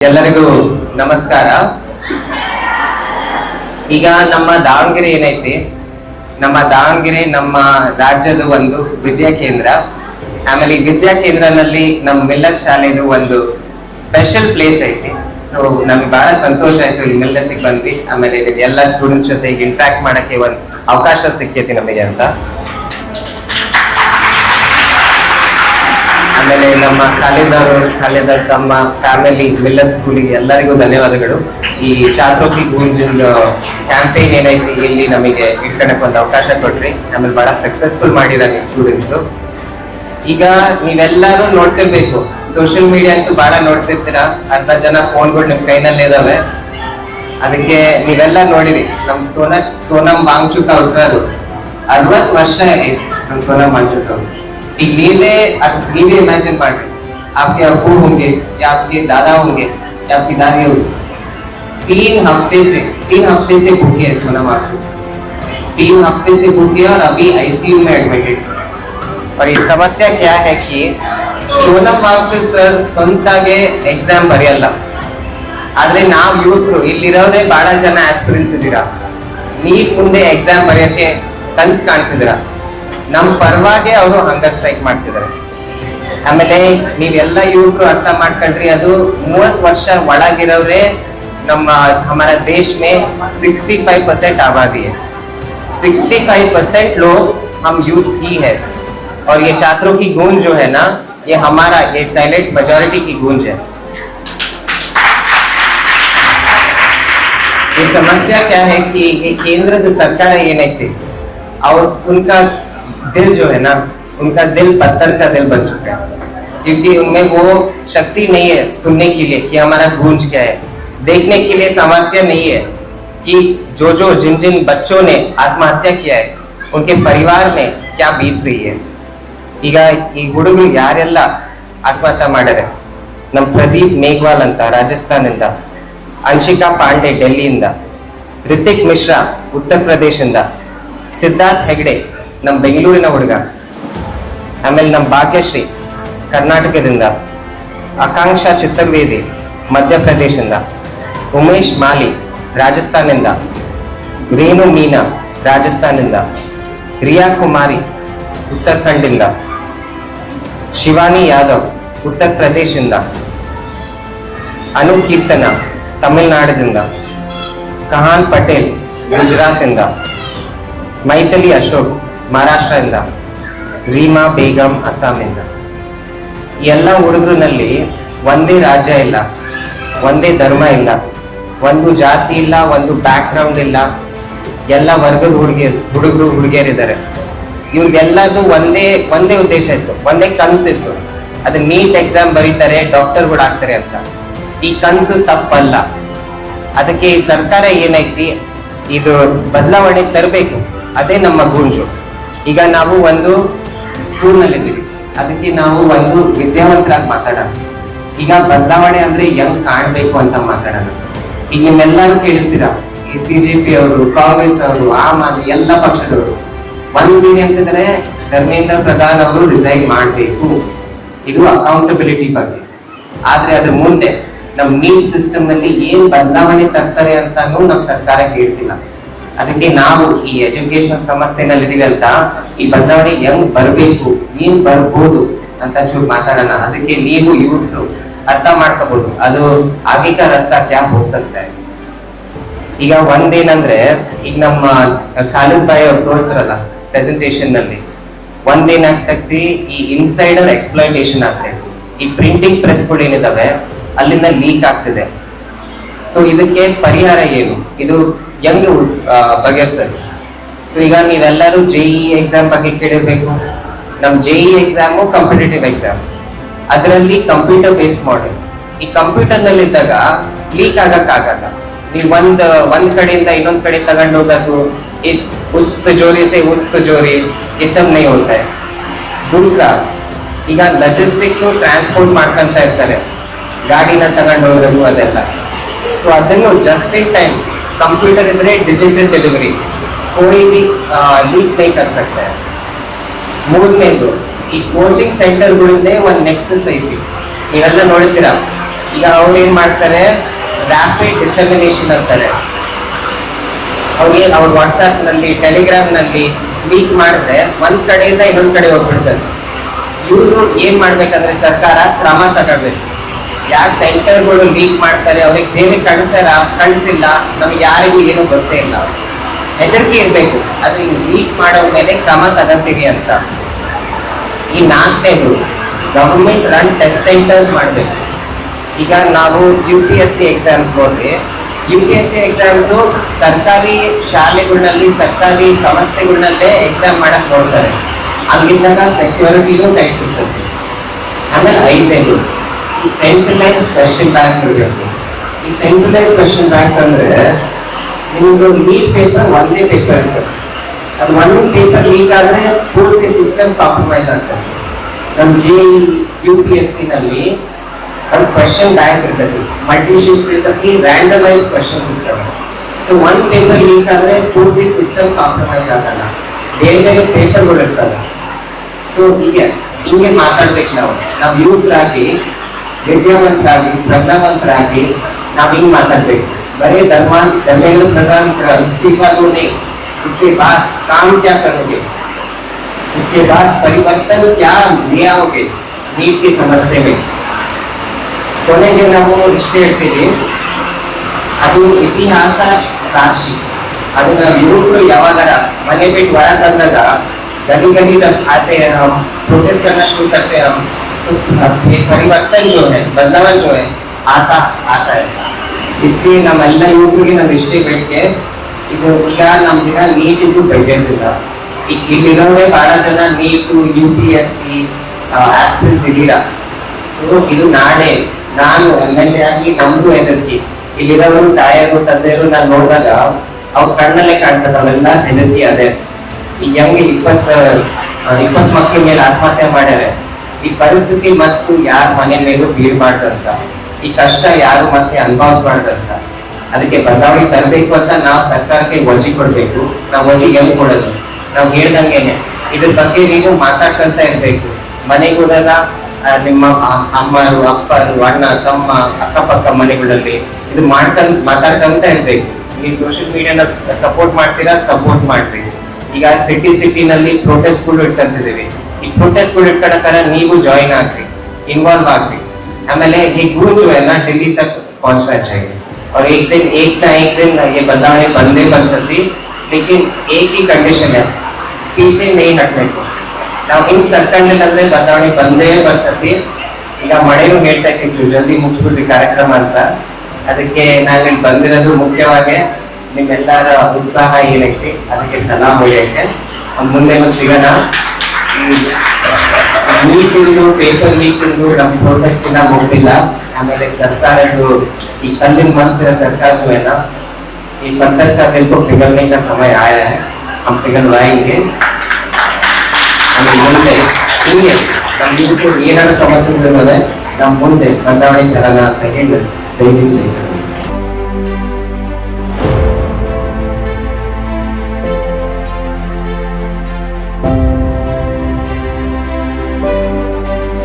ಎಲ್ಲರಿಗೂ ನಮಸ್ಕಾರ. ಈಗ ನಮ್ಮ ದಾವಣಗೆರೆ ಏನೈತಿ, ನಮ್ಮ ದಾವಣಗೆರೆ ನಮ್ಮ ರಾಜ್ಯದ ಒಂದು ವಿದ್ಯಾ ಕೇಂದ್ರ. ಆಮೇಲೆ ಈ ವಿದ್ಯಾ ಕೇಂದ್ರನಲ್ಲಿ ನಮ್ಮ ಮಿಲ್ಲತ್ ಶಾಲೆದು ಒಂದು ಸ್ಪೆಷಲ್ ಪ್ಲೇಸ್ ಐತಿ. ಸೊ ನಮ್ಗೆ ಬಹಳ ಸಂತೋಷ ಆಯ್ತು ಇಲ್ಲಿ ಮಿಲ್ಲತ್ತಿಗೆ ಬಂದ್ವಿ. ಆಮೇಲೆ ಎಲ್ಲ ಸ್ಟೂಡೆಂಟ್ಸ್ ಜೊತೆಗೆ ಇಂಟ್ರಾಕ್ಟ್ ಮಾಡಕ್ಕೆ ಒಂದು ಅವಕಾಶ ಸಿಕ್ಕೈತಿ ನಮಗೆ ಅಂತ. ಆಮೇಲೆ ನಮ್ಮ ಕಾಲೇದವ್ರು ತಮ್ಮ ಫ್ಯಾಮಿಲಿ ಮಿಲ್ಲತ್ ಸ್ಕೂಲಿಗೆ ಎಲ್ಲರಿಗೂ ಧನ್ಯವಾದಗಳು. ಈ ಛಾತ್ರೋಕಿ ಗೂಂಜಿನ ಕ್ಯಾಂಪೇನ್ ಏನೈತಿ ಇಲ್ಲಿ ನಮಗೆ ಇಟ್ಕೊಳಕ್ ಒಂದು ಅವಕಾಶ ಕೊಟ್ರಿ. ಆಮೇಲೆ ಬಹಳ ಸಕ್ಸಸ್ಫುಲ್ ಮಾಡಿದಾರೆ ಸ್ಟೂಡೆಂಟ್ಸು. ಈಗ ನೀವೆಲ್ಲರೂ ನೋಡ್ತಿರ್ಬೇಕು, ಸೋಷಿಯಲ್ ಮೀಡಿಯಾ ಅಂತೂ ಬಹಳ ನೋಡ್ತಿರ್ತೀರಾ. ಅರ್ಧ ಜನ ಫೋನ್ಗಳು ನಿಮ್ ಕೈನಲ್ಲೇ ಇದಾವೆ. ಅದಕ್ಕೆ ನೀವೆಲ್ಲ ನೋಡಿರಿ, ನಮ್ ಸೋನಮ್ ವಾಂಗ್ಚುಕ್ ಅವ್ರು ಸರ್ 60 ವರ್ಷ ಆಯ್ತು ನಮ್ ಸೋನಮ್ ವಾಂಗ್ಚುಕ್ ಅವ್ರು. ಈಗ ನೀವೇ इमेजिन मारे, आपके अबू होंगे या आपके दादा होंगे या आपकी दादी होगी, 3 हफ्ते से भूखे है सोनम वांगचुक. 3 हफ्ते से भूखे और अभी आईसीयू में एडमिटेड. और ये समस्या क्या है कि सोनम वांगचुक सर ಸ್ವಂತಾಗೆ ಎಕ್ಸಾಮ್ ಬರೆಯಲ್ಲ. ಆದ್ರೆ ನಾವು ಯುವಕರು ಇಲ್ಲಿರೋದೇ ಬಹಳ ಜನ ಆಸ್ಪಿರೆಂಟ್ಸ್ ಇದ್ದೀರಾ. ನೀವು ಮುಂದೆ ಎಕ್ಸಾಮ್ ಬರೆಯಕ್ಕೆ ಕನ್ಸು ಕಾಣ್ತಿದ್ದೀರಾ. ನಮ್ಮ ಪರವಾಗಿ ಅವರು ಹಂಗರ್ ಸ್ಟ್ರೈಕ್ ಮಾಡ್ತಿದ್ದಾರೆ. ಆಮೇಲೆ ನೀವೆಲ್ಲ ಯುವಕರು ಅರ್ಥ ಮಾಡ್ಕೊಂಡ್ರಿ, ಅದು 30 ವರ್ಷ ಒಳಗಿರೋರೇ ನಮ್ಮ हमारा देश में 65% आबादी है. 65% लोग हम यूथ ही है. और ये छात्रों की गूंज जो है ना, ये हमारा ये साइलेंट मेजॉरिटी की गूंज है. ये समस्या क्या है कि ये केंद्र सरकार ये नहीं थी और उनका दिल जो है ना, उनका दिल पत्थर का दिल बन चुका है. क्योंकि उनमें वो शक्ति नहीं है सुनने के लिए कि हमारा गूंज क्या है, देखने के लिए सामर्थ्य नहीं है कि जो जिन बच्चों ने आत्महत्या किया है उनके परिवार में क्या बीत रही है. ಈಗ ಈ ಹುಡುಗರು ಯಾರೆಲ್ಲ ಆತ್ಮಹತ್ಯೆ ಮಾಡಿದ್ರೆ, ನಮ್ಮ ಪ್ರದೀಪ್ ಮೇಘವಾಲ್ ಅಂತ ರಾಜಸ್ಥಾನದಿಂದ, ಅಂಶಿಕಾ ಪಾಂಡೆ ಡೆಲ್ಲಿಯಿಂದ, ರಿತಿಕ್ ಮಿಶ್ರಾ ಉತ್ತರ ಪ್ರದೇಶದಿಂದ, ಸಿದ್ಧಾರ್ಥ್ ಹೆಗ್ಡೆ ನಮ್ಮ ಬೆಂಗಳೂರಿನ ಹುಡುಗ, ಆಮೇಲೆ ನಮ್ಮ ಭಾಗ್ಯಶ್ರೀ ಕರ್ನಾಟಕದಿಂದ, ಆಕಾಂಕ್ಷಾ ಚಿತ್ತರ್ವೇದಿ ಮಧ್ಯಪ್ರದೇಶದಿಂದ, ಉಮೇಶ್ ಮಾಲಿ ರಾಜಸ್ಥಾನದಿಂದ, ರೇಣು ಮೀನಾ ರಾಜಸ್ಥಾನದಿಂದ, ರಿಯಾ ಕುಮಾರಿ ಉತ್ತರಾಖಂಡಿಂದ, ಶಿವಾನಿ ಯಾದವ್ ಉತ್ತರ ಪ್ರದೇಶದಿಂದ, ಅನು ಕೀರ್ತನ ತಮಿಳುನಾಡಿನಿಂದ, ಕಹಾನ್ ಪಟೇಲ್ ಗುಜರಾತಿಂದ, ಮೈಥಿಲಿ ಅಶೋಕ್ ಮಹಾರಾಷ್ಟ್ರದಿಂದ, ರೀಮಾ ಬೇಗಂ ಅಸ್ಸಾಮಿಂದ. ಎಲ್ಲ ಹುಡುಗರಲ್ಲಿ ಒಂದೇ ರಾಜ್ಯ ಇಲ್ಲ, ಒಂದೇ ಧರ್ಮ ಇಲ್ಲ, ಒಂದು ಜಾತಿ ಇಲ್ಲ, ಒಂದು ಬ್ಯಾಕ್ ಗ್ರೌಂಡ್ ಇಲ್ಲ. ಎಲ್ಲ ವರ್ಗದ ಹುಡುಗರು ಹುಡುಗಿಯರಿದ್ದಾರೆ. ಇವ್ರಿಗೆಲ್ಲದು ಒಂದೇ ಉದ್ದೇಶ ಇತ್ತು, ಒಂದೇ ಕನಸಿತ್ತು. ಅದು ನೀಟ್ ಎಕ್ಸಾಮ್ ಬರೀತಾರೆ, ಡಾಕ್ಟರ್ಗಳು ಆಗ್ತಾರೆ ಅಂತ. ಈ ಕನಸು ತಪ್ಪಲ್ಲ. ಅದಕ್ಕೆ ಈ ಸರ್ಕಾರ ಏನೈತಿ, ಇದು ಬದಲಾವಣೆ ತರಬೇಕು. ಅದೇ ನಮ್ಮ ಗೂಂಜು. ಈಗ ನಾವು ಒಂದು ಸ್ಕೂಲ್ನಲ್ಲಿದ್ದೀವಿ, ಅದಕ್ಕೆ ನಾವು ಒಂದು ವಿದ್ಯಾವಂತರಾಗಿ ಮಾತಾಡೋಣ. ಈಗ ಬದಲಾವಣೆ ಅಂದ್ರೆ ಹೆಂಗ್ ಕಾಣ್ಬೇಕು ಅಂತ ಮಾತಾಡೋಣ. ಈಗ ನಿಮ್ಮೆಲ್ಲರೂ ಕೇಳಿರ್ತೀರಾ, ಈ CJP ಅವರು, ಕಾಂಗ್ರೆಸ್ ಅವರು, ಆಮ್ ಆದ್ಮಿ ಎಲ್ಲ ಪಕ್ಷದವರು ಒಂದು ಅಂತಿದ್ರೆ ಧರ್ಮೇಂದ್ರ ಪ್ರಧಾನ್ ಅವರು ರಿಸೈನ್ ಮಾಡಬೇಕು. ಇದು ಅಕೌಂಟಬಿಲಿಟಿ ಬಗ್ಗೆ. ಆದ್ರೆ ಅದ್ರ ಮುಂದೆ ನಮ್ ನೀಟ್ ಸಿಸ್ಟಮ್ ನಲ್ಲಿ ಏನ್ ಬದಲಾವಣೆ ತರ್ತಾರೆ ಅಂತಾನು ನಮ್ ಸರ್ಕಾರ ಹೇಳ್ತಿಲ್ಲ. ಅದಕ್ಕೆ ನಾವು ಈ ಎಜುಕೇಶನ್ ಸಂಸ್ಥೆನಲ್ಲಿ ಇದೀವಿ ಅಂತ, ಈ ಬದಲಾವಣೆ ಹೆಂಗ್ ಬರ್ಬೇಕು, ಏನ್ ಬರ್ಬೋದು ಅಂತ ಚೂರು ಮಾತಾಡೋಣ. ಅದಕ್ಕೆ ನೀವು ಯುವಕರು ಅರ್ಥ ಮಾಡ್ಕೋಬಹುದು, ಅದು ಆಗಿ ಕಾ ರಸ್ತಾ ಕ್ಯಾ ಹೋ ಸಕ್ತಾ ಹೈ. ಈಗ ಒಂದೇನಂದ್ರೆ, ಈಗ ನಮ್ಮ ಖಾಲಿದ್ ಭಾಯ್ ಅವ್ರು ತೋರಿಸ್ತಾರಲ್ಲ ಪ್ರೆಸೆಂಟೇಷನ್ ನಲ್ಲಿ, ಒಂದೇನಾಗ್ತೈತಿ, ಈ ಇನ್ಸೈಡರ್ ಎಕ್ಸ್ಪ್ಲಾಯಿಟೇಷನ್ ಆಗ್ತೈತಿ. ಈ ಪ್ರಿಂಟಿಂಗ್ ಪ್ರೆಸ್ಗಳು ಏನಿದಾವೆ ಅಲ್ಲಿಂದ ಲೀಕ್ ಆಗ್ತಿದೆ. ಸೊ ಇದಕ್ಕೆ ಪರಿಹಾರ ಏನು, ಇದು ಹೆಂಗ್ ಬಗೆಹರಿಸೋದು? ಸೊ ಈಗ ನೀವೆಲ್ಲರೂ JEE ಎಕ್ಸಾಮ್ ಬಗ್ಗೆ ಕೇಳಿರ್ಬೇಕು. ನಮ್ JEE ಎಕ್ಸಾಮು ಕಾಂಪಿಟೇಟಿವ್ ಎಕ್ಸಾಮ್, ಅದರಲ್ಲಿ ಕಂಪ್ಯೂಟರ್ ಬೇಸ್ಡ್ ಮಾಡೆಲ್. ಈ ಕಂಪ್ಯೂಟರ್ ನಲ್ಲಿ ಇದ್ದಾಗ ಲೀಕ್ ಆಗಕ್ಕಾಗಲ್ಲ. ನೀವು ಒಂದ್ ಕಡೆಯಿಂದ ಇನ್ನೊಂದ್ ಕಡೆ ತಗೊಂಡು ಹೋಗೋದು, उस तिजोरी से उस तिजोरी, ये सब नहीं होता है. दूसरा, ಈಗ ಲಾಜಿಸ್ಟಿಕ್ಸ್ ಟ್ರಾನ್ಸ್ಪೋರ್ಟ್ ಮಾಡ್ಕೊಂತ ಇರ್ತಾರೆ, ಗಾಡಿನ ತಗೊಂಡು ಹೋಗೋದು ಅದೆಲ್ಲ. ಸೊ ಅದನ್ನು ಜಸ್ಟ್ ಇನ್ ಟೈಮ್ ಕಂಪ್ಯೂಟರ್ ಇದ್ರೆ ಡಿಜಿಟಲ್ ಡೆಲಿವರಿ कोई भी लीक नहीं कर सकता है. ಮೂರನೇದು, ಈ ಕೋಚಿಂಗ್ ಸೆಂಟರ್ಗಳಿಂದ ಒಂದು ನೆಕ್ಸಸ್ ಐತಿ. ನೀವೆಲ್ಲ ನೋಡ್ತೀರಾ, ಈಗ ಅವ್ರು ಏನ್ ಮಾಡ್ತಾರೆ, ರ್ಯಾಪಿಡ್ ಡಿಸಮಿನೇಷನ್ ಅಂತಾರೆ. ಅವ್ರಿಗೆ ಅವ್ರ ವಾಟ್ಸ್ಆಪ್ ನಲ್ಲಿ ಟೆಲಿಗ್ರಾಮ್ ನಲ್ಲಿ ಲೀಕ್ ಮಾಡಿದ್ರೆ ಒಂದ್ ಕಡೆಯಿಂದ ಇನ್ನೊಂದ್ ಕಡೆ ಹೋಗ್ಬಿಡ್ತಾರೆ. ಇವರು ಏನ್ ಮಾಡ್ಬೇಕಂದ್ರೆ ಸರ್ಕಾರ ಕ್ರಮ ತಗೊಳ್ಬೇಕು. ಯಾವ ಸೆಂಟರ್ಗಳು ಲೀಕ್ ಮಾಡ್ತಾರೆ ಅವ್ರಿಗೆ ಜೈಲಿಗೆ ಕಳಿಸಿಲ್ಲ, ನಮ್ಗೆ ಯಾರಿಗೂ ಏನು ಗೊತ್ತೇ ಇಲ್ಲ, ಹೆದರಿಕೆ ಇರ್ಬೇಕು. ಅದು ಲೀಕ್ ಮಾಡೋ ಮೇಲೆ ಕ್ರಮ ತಗೊಂತೀವಿ ಅಂತ. ಈ ನಾಲ್ಕನೇದು ಗವರ್ಮೆಂಟ್ ರನ್ ಟೆಸ್ಟ್ ಸೆಂಟರ್ಸ್ ಮಾಡ್ಬೇಕು. ಈಗ ನಾವು UPSC ಎಕ್ಸಾಮ್ಸ್ ಹೋದ್ರೆ UPSC ಎಕ್ಸಾಮ್ಸು ಸರ್ಕಾರಿ ಶಾಲೆಗಳಲ್ಲಿ ಸರ್ಕಾರಿ ಸಂಸ್ಥೆಗಳಲ್ಲೇ ಎಕ್ಸಾಮ್ ಮಾಡಕ್ ನೋಡ್ತಾರೆ. ಹಂಗಿದ್ದಾಗ ಸೆಕ್ಯೂರಿಟಿನೂ ಟೈಟ್ ಇರ್ತದೆ. ಆಮೇಲೆ ಐದನೇದು ಈ ಸೆಂಟ್ರಲೈಸ್ ಕ್ವೆಶ್ಚನ್ ಬ್ಯಾಂಕ್ಸ್ ಇರಬೇಕು. ಈ ಸೆಂಟ್ರಲೈಸ್ ಕ್ವೆಶ್ಚನ್ ಬ್ಯಾಂಕ್ಸ್ ಅಂದ್ರೆ ನಿಮ್ದು ಲೀಕ್ ಪೇಪರ್ ಒಂದೇ ಪೇಪರ್ ಇರ್ತದೆ. ಅದು ಒಂದು ಪೇಪರ್ ಲೀಕ್ ಆದ್ರೆ ಪೂರ್ತಿ ಸಿಸ್ಟಮ್ ಕಾಂಪ್ರಮೈಸ್ ಆಗ್ತದೆ. ನಮ್ಮ UPSC ನಲ್ಲಿ ಒಂದು ಕ್ವೆಶ್ಚನ್ ಬ್ಯಾಂಕ್ ಇರ್ತದೆ, ಮಲ್ಟಿ ಶಿಫ್ಟ್ ಇರ್ತದೆ, ರ್ಯಾಂಡಮೈಸ್ ಕ್ವೆಶ್ಚನ್ ಇರ್ತವೆ. ಸೊ ಒಂದ್ ಪೇಪರ್ ಲೀಕ್ ಆದ್ರೆ ಪೂರ್ತಿ ಸಿಸ್ಟಮ್ ಕಾಂಪ್ರಮೈಸ್ ಆಗಲ್ಲ, ಬೇರೆ ಬೇರೆ ಪೇಪರ್ಗಳು ಇರ್ತವೆ. ಸೊ ಹಿಂಗೆ ಮಾತಾಡ್ಬೇಕು. ನಾವು ಯೂತ್ರಾಗಿ ವಿದ್ಯಾವಂತರಾಗಿ ಪ್ರಜ್ಞಾವಂತರಾಗಿ ನಾವು ಹಿಂಗ್ ಮಾತಾಡ್ಬೇಕು. बड़े धर्मेंद्र प्रधान इस्तीफा दो नहीं, उसके बाद काम क्या करोगे, उसके बाद परिवर्तन क्या ले आओगे नीट की समस्या में. ಕೊನೆಗೆ ನಾವು ಇಷ್ಟೇ ಹೇಳ್ತೀವಿ, ಅದು ಇತಿಹಾಸ ಸಾಕ್ಷಿ. ಅದು ನಾವು ಯುವಕರು ಯಾವಾಗಾರ ಮನೆ ಬಿಟ್ಟು ಹೊರ ತಂದಾಗ गली गली जब आते हैं हम, प्रोटेस्ट करना शुरू करते हैं हम, तो परिवर्तन जो है, बदलाव जो है आता है. इसलिए ನಮ್ಮೆಲ್ಲ ಯುವಕರಿಗೆ ನಾವು ಇಷ್ಟೇ ಬೇಡಿಕೆ, ಇದು ಈಗ ನಮ್ಮ ದಿನ ನೀಟ್ ಇದು ಬೆಳೆದಿಲ್ಲ. ಇಲ್ಲಿರೋದೇ ಬಹಳ ಜನ ನೀಟು UPSC ಆಸ್ಪಿರೆಂಟ್ಸ್ ಇದ್ದೀರಾ. ಸೊ ಇದು ನಾಳೆ ನಾನು MLA ಆಗಿ ನಮ್ದು ಹೆದರ್ಕಿ. ಇಲ್ಲಿರೋರು ತಾಯರು ತಂದೆಯರು ನಾನು ನೋಡಿದಾಗ ಅವ್ರ ಕಣ್ಣಲ್ಲೇ ಕಾಣ್ತದೆ, ಅವೆಲ್ಲ ಹೆದರ್ಕಿ. ಅದೇ ಈ ಹೆಂಗೆ 20 ಮಕ್ಕಳ ಮೇಲೆ ಆತ್ಮಹತ್ಯೆ ಮಾಡ್ಯಾರೆ. ಈ ಪರಿಸ್ಥಿತಿ ಮತ್ತು ಯಾರ ಮನೆ ಮೇಲೂ ಬೀಳ್ಬಾರ್ದಂತ, ಈ ಕಷ್ಟ ಯಾರು ಮತ್ತೆ ಅನುಭವಿಸ್ಬಾರ್ದಂತ, ಅದಕ್ಕೆ ಬದಲಾವಣೆ ತರಬೇಕು ಅಂತ ನಾವು ಸರ್ಕಾರಕ್ಕೆ ವಜಿ ಕೊಡ್ಬೇಕು. ನಾವು ವಜಿ ಹೆಂಗ್ ಕೊಡೋದು, ನಾವು ಹೇಳ್ದಂಗೆನೆ ಇದ್ರ ಬಗ್ಗೆ ನೀವು ಮಾತಾಡ್ಕೊಂತ ಇರ್ಬೇಕು. ಮನೆಗಳೆಲ್ಲ ನಿಮ್ಮ ಅಮ್ಮರು ಅಪ್ಪರು ಅಣ್ಣ ತಮ್ಮ ಅಕ್ಕಪಕ್ಕ ಮನೆಗಳಲ್ಲಿ ಇದು ಮಾತಾಡ್ಕೊಂತ ಇರ್ಬೇಕು. ನೀವು ಸೋಷಿಯಲ್ ಮೀಡಿಯಾನ ಸಪೋರ್ಟ್ ಮಾಡ್ತೀರಾ, ಸಪೋರ್ಟ್ ಮಾಡ್ರಿ. ಈಗ ಸಿಟಿನಲ್ಲಿ ಪ್ರೊಟೆಸ್ಟ್ಗಳು ಇಟ್ಕೊಂತಿದೀವಿ. ಈ ಪ್ರೊಟೆಸ್ಟ್ಗಳು ಇಟ್ಕೊಳಕ್ಕಾರ ನೀವು ಜಾಯಿನ್ ಆಗ್ರಿ, ಇನ್ವಾಲ್ವ್ ಆಗ್ರಿ. ಆಮೇಲೆ ये गुरु जो है ना दिल्ली तक पहुंचना चाहिए और एक ना एक दिन ये बदलाव बंदे बनती, लेकिन एक ही कंडीशन है, पीछे नहीं हटने को. ನಾವು ಹಿಂಗ್ ಸರ್ಕಂಡ್ರೆ ಬದಲಾವಣೆ ಬಂದೇ ಬರ್ತತಿ. ಈಗ ಮಳೆನೂ ಹೇಳ್ತಾ ಇತ್ತು ಜಲ್ದಿ ಮುಗಿಸ್ಬಿಡ್ರಿ ಕಾರ್ಯಕ್ರಮ ಅಂತ. ಅದಕ್ಕೆ ನಾನು ಇಲ್ಲಿ ಬಂದಿರೋದು ಮುಖ್ಯವಾಗಿ ನಿಮ್ಮೆಲ್ಲರ ಉತ್ಸಾಹ ಏನೈತಿ ಅದಕ್ಕೆ ಸಲಾಮ್ ಹೊಡೆಯಕ್ಕೆ. ಮುಂದೆ ಸಿಗೋಣ. ನೀಟಿಂದು ಪೇಪರ್ ಲೀಕಿಂದು ನಮ್ಮ ಪ್ರೊಟೆಸ್ಟ್ ಇನ್ನ ಮುಗ್ದಿಲ್ಲ. ಆಮೇಲೆ ಸರ್ಕಾರದ್ದು ಈ कल मंथ से सरकार जो है ना ये पत्थर का दिल को पिघलने का समय आया है, हम पिघलवाएंगे. ಮುಂದೆ ಹಿಂಗೆ ನಮ್ಗೆ ಏನಾದ್ರು ಸಮಸ್ಯೆಗಳಿವೆ ನಮ್ಮ ಮುಂದೆ ಬದಲಾವಣೆ ತರೋಣ ಅಂತ ಹೇಳಿ ಜೈ ಹಿಂದ್ ಜೈ ಕರ್ನಾಟಕ.